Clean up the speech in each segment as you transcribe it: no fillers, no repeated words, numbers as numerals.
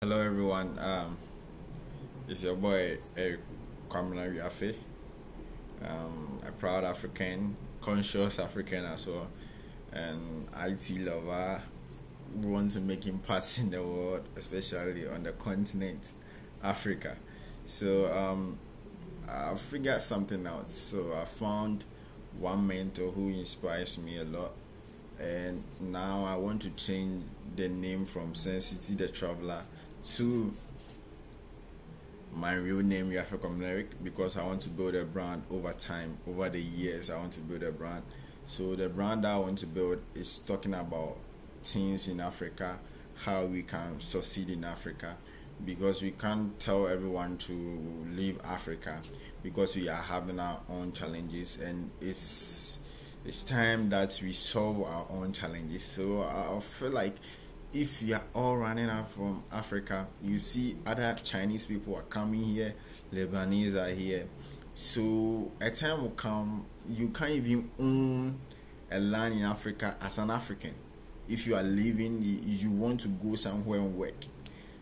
Hello everyone. It's your boy Eric Kwamina Yafe. A proud African, conscious African as well, and IT lover who wants to make impact in the world, especially on the continent, Africa. So I figured something out. So I found one mentor who inspires me a lot, and now I want to change the name from Sensity the Traveler to my real name, Yafe Komnerik, because I want to build a brand over time, over the years. I want to build a brand. So the brand that I want to build is talking about things in Africa, how we can succeed in Africa, because we can't tell everyone to leave Africa because we are having our own challenges, and it's time that we solve our own challenges. So I feel like if we are all running out from Africa, you see other Chinese people are coming here, Lebanese are here. So a time will come you can't even own a land in Africa as an African. If you are leaving, you want to go somewhere and work,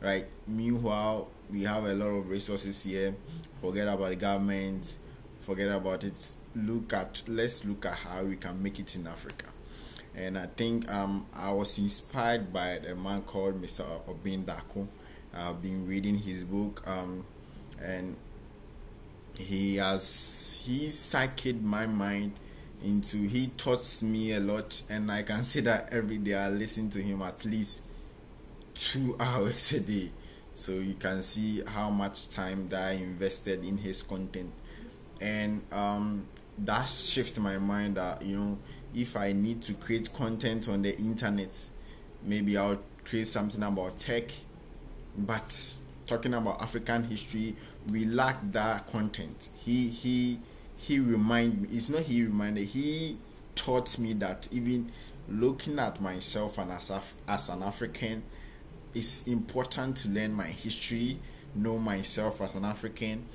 right? Meanwhile, we have a lot of resources here. Forget about the government, forget about it. Let's look at how we can make it in Africa. And I think I was inspired by a man called Mr. Obeng. I've been reading his book, and he psyched my mind into, he taught me a lot, and I can say that every day I listen to him at least 2 hours a day. So you can see how much time that I invested in his content, and that shifted my mind that if I need to create content on the internet, maybe I'll create something about tech, but talking about African history, we lack that content. He reminded me. It's not he reminded. He taught me that even looking at myself and as an African, it's important to learn my history, know myself as an African,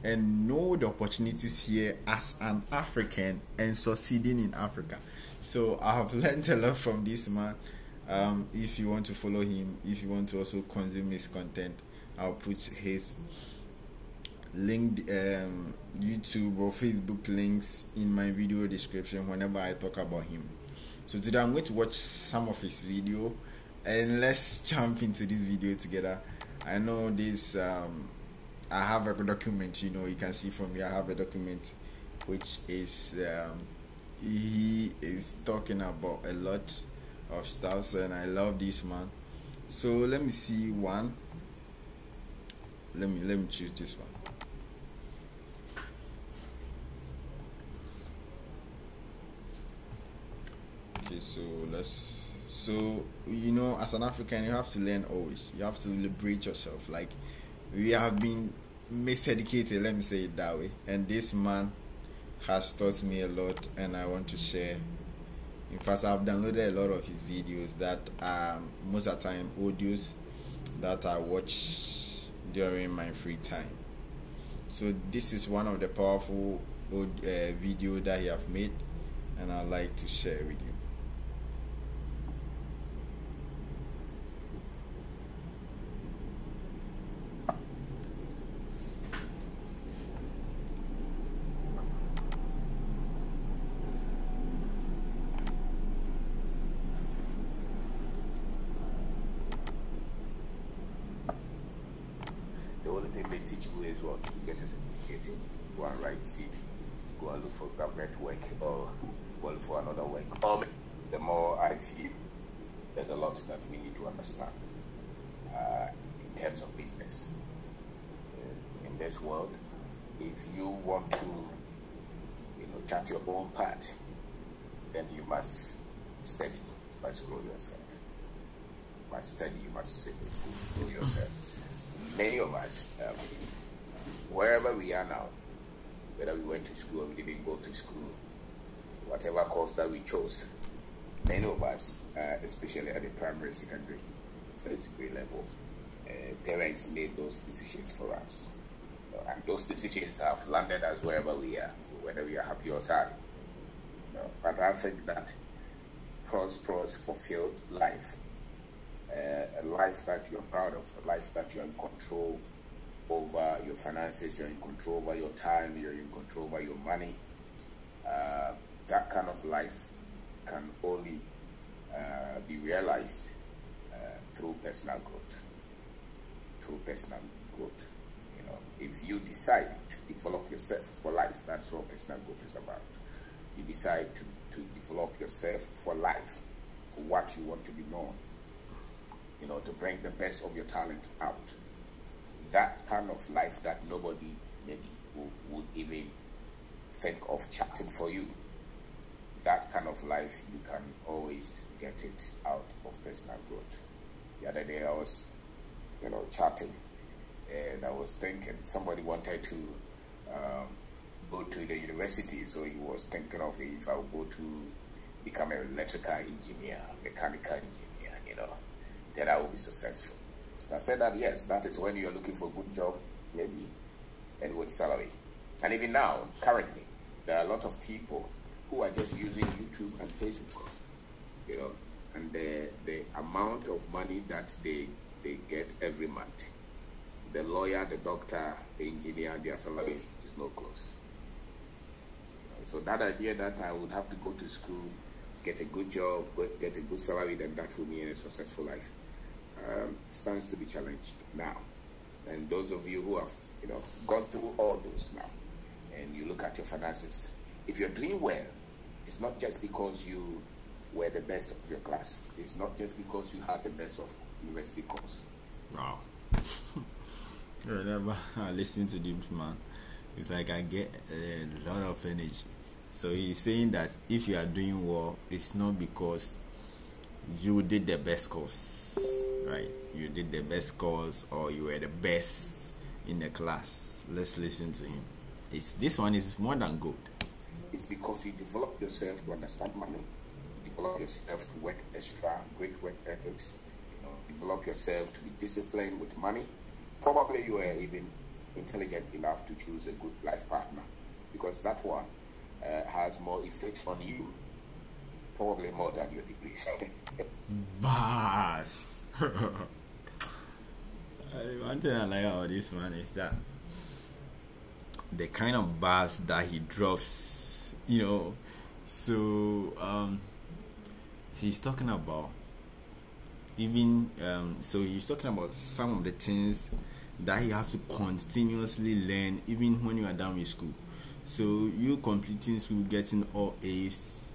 and know the opportunities here as an African and succeeding in Africa. So I have learned a lot from this man. If you want to follow him, if you want to also consume his content, I'll put his link, YouTube or Facebook links in my video description whenever I talk about him. So today I'm going to watch some of his video, and let's jump into this video together. I know this I have a document, you can see from here I have a document which is he is talking about a lot of stuff, and I love this man. So let me see one. Let me choose this one. Okay, so as an African, you have to learn always. You have to liberate yourself. Like, we have been miseducated, let me say it that way, and this man has taught me a lot, and I want to share. In fact, I've downloaded a lot of his videos that most of the time audios that I watch during my free time. So this is one of the powerful video that he have made, and I'd like to share with you. The only thing they teach you is what to get a certificate, go and write CV, go and look for government work, or go look for another work. The more I feel, there's a lot that we need to understand in terms of business. In this world, if you want to, chart your own path, then you must study, you must grow yourself. You must study, you must grow yourself. Many of us, wherever we are now, whether we went to school or we didn't go to school, whatever course that we chose, many of us, especially at the primary, secondary, first degree level, parents made those decisions for us. And those decisions have landed us wherever we are, whether we are happy or sad. But I think that prosperous, fulfilled life a life that you're proud of, a life that you're in control over your finances, you're in control over your time, you're in control over your money. That kind of life can only be realized through personal growth. Through personal growth. You know, if you decide to develop yourself for life, that's what personal growth is about. You decide to develop yourself for life, for what you want to be known. You know, to bring the best of your talent out. That kind of life that nobody maybe would even think of charting for you. That kind of life, you can always get it out of personal growth. The other day I was, chatting, and I was thinking somebody wanted to go to the university, so he was thinking of if I would go to become an electrical engineer, mechanical engineer, then I will be successful. I said that yes, that is when you're looking for a good job, maybe, and with salary. And even now, currently, there are a lot of people who are just using YouTube and Facebook, and the amount of money that they get every month. The lawyer, the doctor, the engineer, their salary is no close. So that idea that I would have to go to school, get a good job, get a good salary, then that will mean a successful life, stands to be challenged now. And those of you who have gone through all those now, and you look at your finances, if you're doing well, it's not just because you were the best of your class. It's not just because you had the best of university course. Wow. Whenever I listen to this man, it's like I get a lot of energy. So he's saying that if you are doing well, it's not because you did the best course, right? You did the best course, or you were the best in the class. Let's listen to him. This one is more than good. It's because you develop yourself to understand money, develop yourself to work extra, great work ethics, develop yourself to be disciplined with money. Probably you are even intelligent enough to choose a good life partner, because that one has more effect on you, probably more than your degrees. Bars. One thing I like about this man is that the kind of bars that he drops, so he's talking about even so he's talking about some of the things that you have to continuously learn even when you are done with school. So you completing school, getting all A's,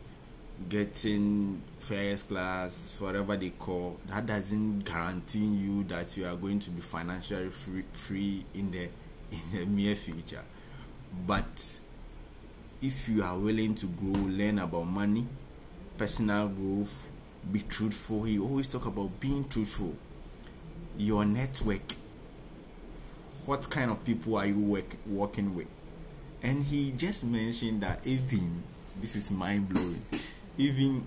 getting first class, whatever they call, that doesn't guarantee you that you are going to be financially free in the near future. But if you are willing to grow, learn about money, personal growth, be truthful. He always talk about being truthful. Your network. What kind of people are you working with? And he just mentioned that even, this is mind blowing, even,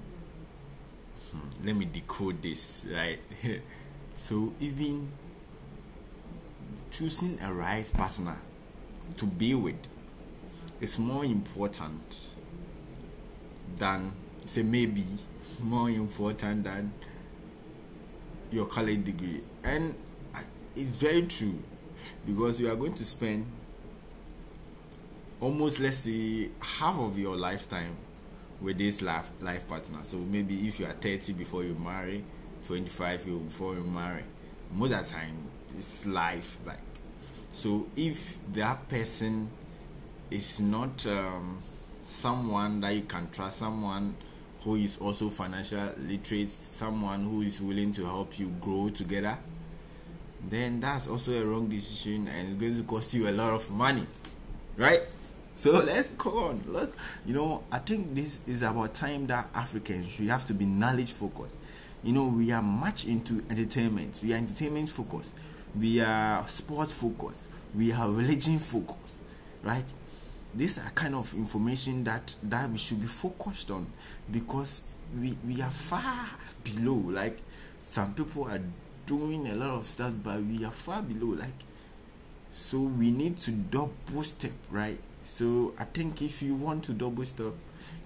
let me decode this, right? So even choosing a right partner to be with is more important than, maybe more important than your college degree. And it's very true, because you are going to spend almost, let's say, half of your lifetime with this life partner. So maybe if you are 30 before you marry, 25 before you marry, most of the time it's life. Like, so if that person is not someone that you can trust, someone who is also financial literate, someone who is willing to help you grow together, then that's also a wrong decision, and it's going to cost you a lot of money, right? So let's go on. I think this is about time that Africans, we have to be knowledge focused. We are much into entertainment. We are entertainment focused. We are sport focused. We are religion focused, right? These are kind of information that we should be focused on, because we are far below. Like, some people are doing a lot of stuff, but we are far below. Like, so we need to double step, right? So I think if you want to double step,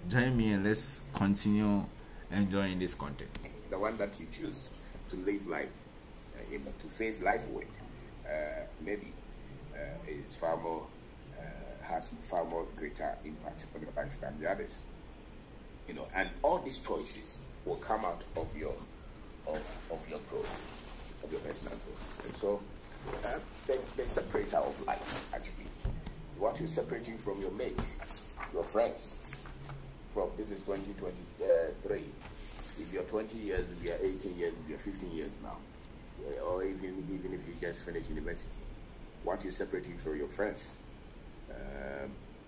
join me and let's continue enjoying this content. The one that you choose to live life, to face life with, maybe is far more has far more greater impact on your life than the others. And all these choices will come out of your growth, of your personal growth. And so the separator of life, actually, what will separate you from your mates, your friends. From this is 2023. If you're 20 years, if you're 18 years, if you're 15 years now, or even if you just finished university, what will separate you from your friends?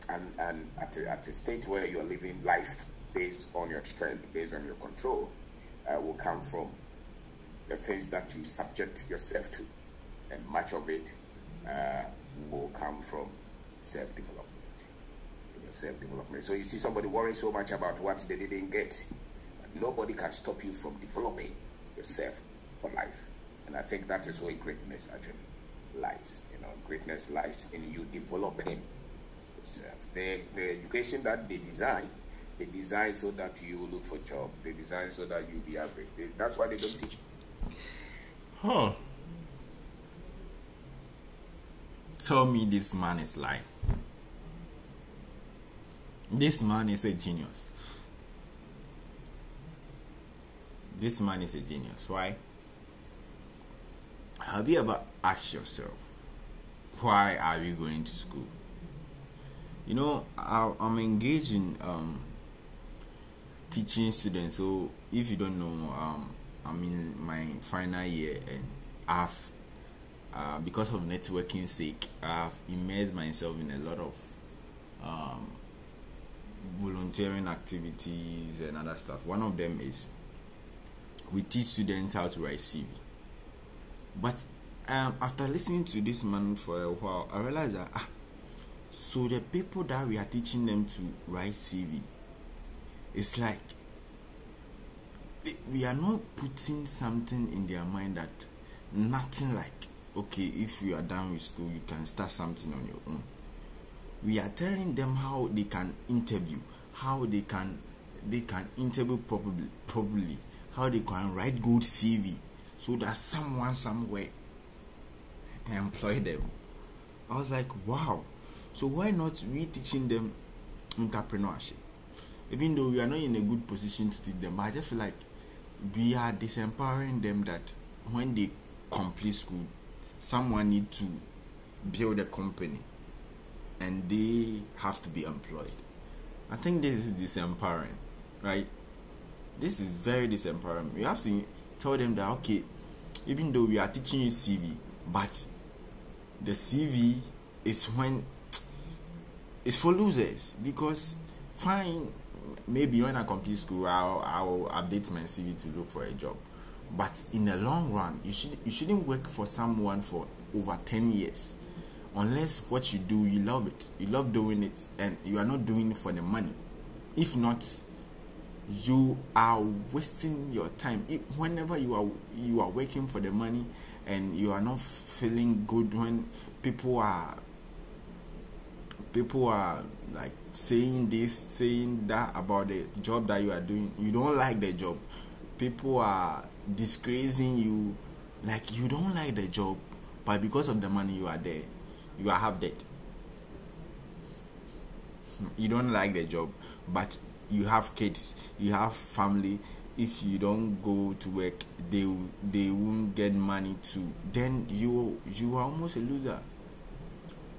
And at a stage where you're living life based on your strength, based on your control, will come from the things that you subject yourself to, and much of it will come from self-development. Self-development. So you see somebody worrying so much about what they didn't get. Nobody can stop you from developing yourself for life. And I think that is where greatness actually lies. Greatness lies in you developing yourself. The education that they design so that you look for job. They design so that you be average. That's why they don't teach. Huh. Tell me this man is lying. This man is a genius. This man is a genius. Why? Have you ever asked yourself, why are you going to school? I'm engaged in teaching students. So if you don't know, I'm in my final year, and I've because of networking sake, I've immersed myself in a lot of volunteering activities and other stuff. One of them is we teach students how to write CV. But after listening to this man for a while, I realized that so the people that we are teaching them to write CV, it's like we are not putting something in their mind that nothing like, okay, if you are done with school, you can start something on your own. We are telling them how they can interview, how they can interview properly, how they can write good CV, so that someone somewhere employ them. I was like, wow. So why not we teaching them entrepreneurship? Even though we are not in a good position to teach them, but I just feel like we are disempowering them that when they complete school, someone need to build a company and they have to be employed. I think this is disempowering, right? This is very disempowering. We have to tell them that, okay, even though we are teaching you CV, but the CV is it's for losers. Because fine, maybe when I complete school, I'll update my CV to look for a job. But in the long run, you shouldn't work for someone for over 10 years. Unless what you do, you love it. You love doing it, and you are not doing it for the money. If not, you are wasting your time. Whenever you are working for the money and you are not feeling good, when people are like saying this, saying that about the job that you are doing, you don't like the job. People are disgracing you, like you don't like the job, but because of the money you are there, you are half dead. You don't like the job, but you have kids, you have family. If you don't go to work, they won't get money too. Then you are almost a loser,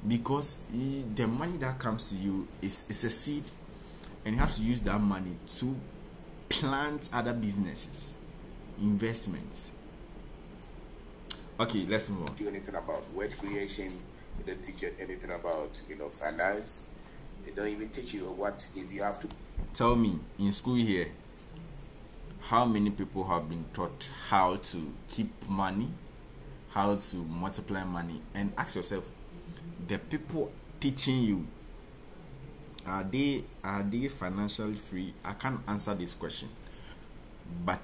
because the money that comes to you is a seed, and you have to use that money to plant other businesses, investments. Okay, let's move on. Do anything about wealth creation? They don't teach you anything about finance. They don't even teach you what if you have to. Tell me, in school here, how many people have been taught how to keep money, how to multiply money? And ask yourself, the people teaching you, are they financially free? I can't answer this question, but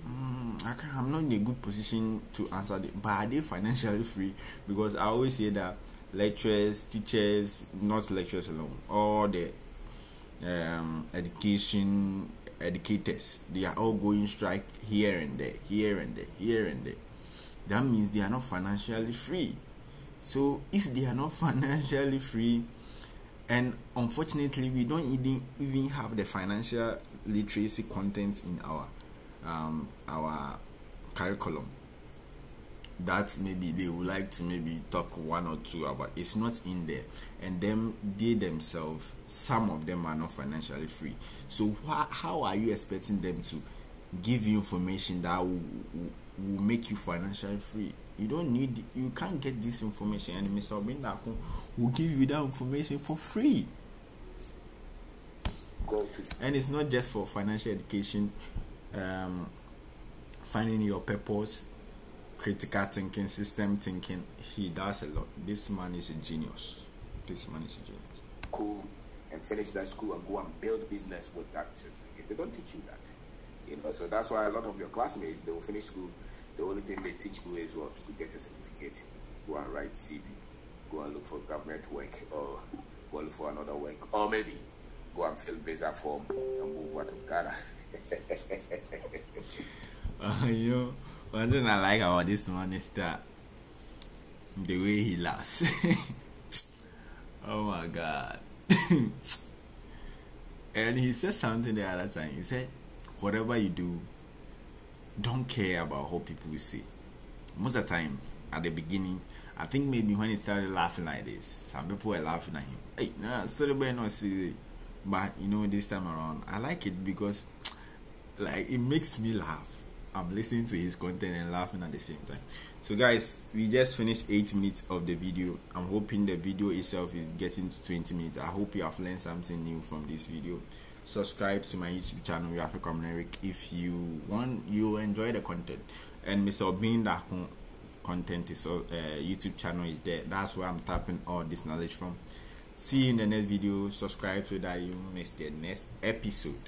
I'm not in a good position to answer it. But are they financially free? Because I always say that lecturers, teachers, not lecturers alone, all the education educators, they are all going strike here and there, here and there, here and there. That means they are not financially free. So if they are not financially free, and unfortunately we don't even have the financial literacy content in our curriculum that maybe they would like to maybe talk one or two about, it's not in there. And then they themselves, some of them are not financially free. So how are you expecting them to give you information that will make you financially free? You can't get this information, and Mr. Obeng will give you that information for free. And it's not just for financial education, finding your purpose, critical thinking, system thinking. He does a lot. This man is a genius. Cool, and finish that school and go and build business with that certificate. They don't teach you that, so that's why a lot of your classmates, they will finish school, the only thing they teach you is what to get a certificate, go and write CV, go and look for government work, or go look for another work, or maybe go and fill visa form and move out of Ghana. One thing I like about this man is that the way he laughs. Oh my God. And he said something the other time. He said, whatever you do, don't care about what people will say. Most of the time, at the beginning, I think maybe when he started laughing like this, some people were laughing at him. Hey, nah, sorry, but not seriously. But this time around, I like it because, like, it makes me laugh. I'm listening to his content and laughing at the same time. So guys, we just finished 8 minutes of the video. I'm hoping the video itself is getting to 20 minutes. I hope you have learned something new from this video. Subscribe to my YouTube channel, African Eric, if you enjoy the content. And Mr. Obeng content is YouTube channel is there. That's where I'm tapping all this knowledge from. See you in the next video. Subscribe so that you miss the next episode.